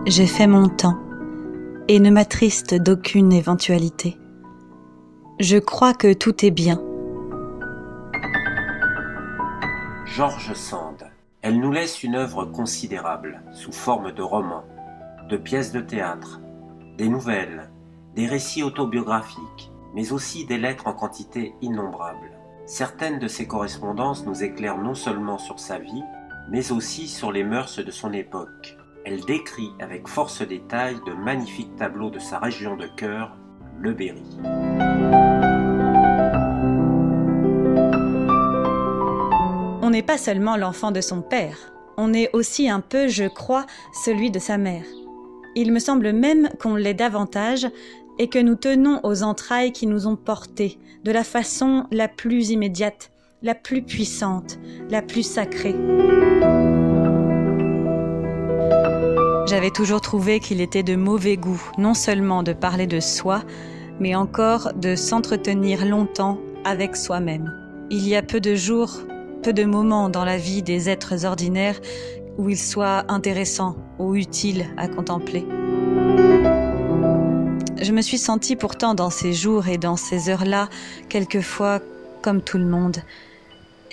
J'ai fait mon temps et ne m'attriste d'aucune éventualité. Je crois que tout est bien. George Sand. Elle nous laisse une œuvre considérable, sous forme de romans, de pièces de théâtre, des nouvelles, des récits autobiographiques, mais aussi des lettres en quantité innombrable. Certaines de ces correspondances nous éclairent non seulement sur sa vie, mais aussi sur les mœurs de son époque. Elle décrit avec force détail de magnifiques tableaux de sa région de cœur, le Berry. On n'est pas seulement l'enfant de son père, on est aussi un peu, je crois, celui de sa mère. Il me semble même qu'on l'est davantage et que nous tenons aux entrailles qui nous ont portés de la façon la plus immédiate, la plus puissante, la plus sacrée. J'avais toujours trouvé qu'il était de mauvais goût, non seulement de parler de soi, mais encore de s'entretenir longtemps avec soi-même. Il y a peu de jours, peu de moments dans la vie des êtres ordinaires où il soit intéressant ou utile à contempler. Je me suis sentie pourtant dans ces jours et dans ces heures-là, quelquefois comme tout le monde.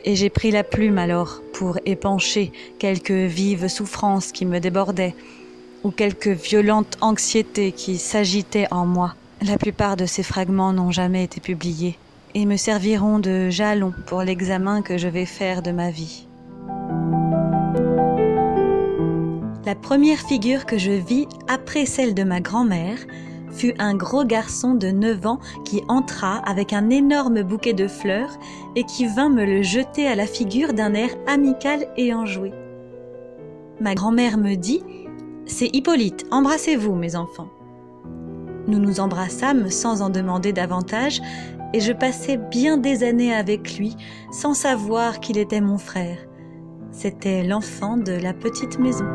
Et j'ai pris la plume alors pour épancher quelques vives souffrances qui me débordaient ou quelques violentes anxiétés qui s'agitaient en moi. La plupart de ces fragments n'ont jamais été publiés et me serviront de jalon pour l'examen que je vais faire de ma vie. La première figure que je vis après celle de ma grand-mère fut un gros garçon de 9 ans qui entra avec un énorme bouquet de fleurs et qui vint me le jeter à la figure d'un air amical et enjoué. Ma grand-mère me dit « C'est Hippolyte, embrassez-vous mes enfants ». Nous nous embrassâmes sans en demander davantage et je passai bien des années avec lui sans savoir qu'il était mon frère. C'était l'enfant de la petite maison.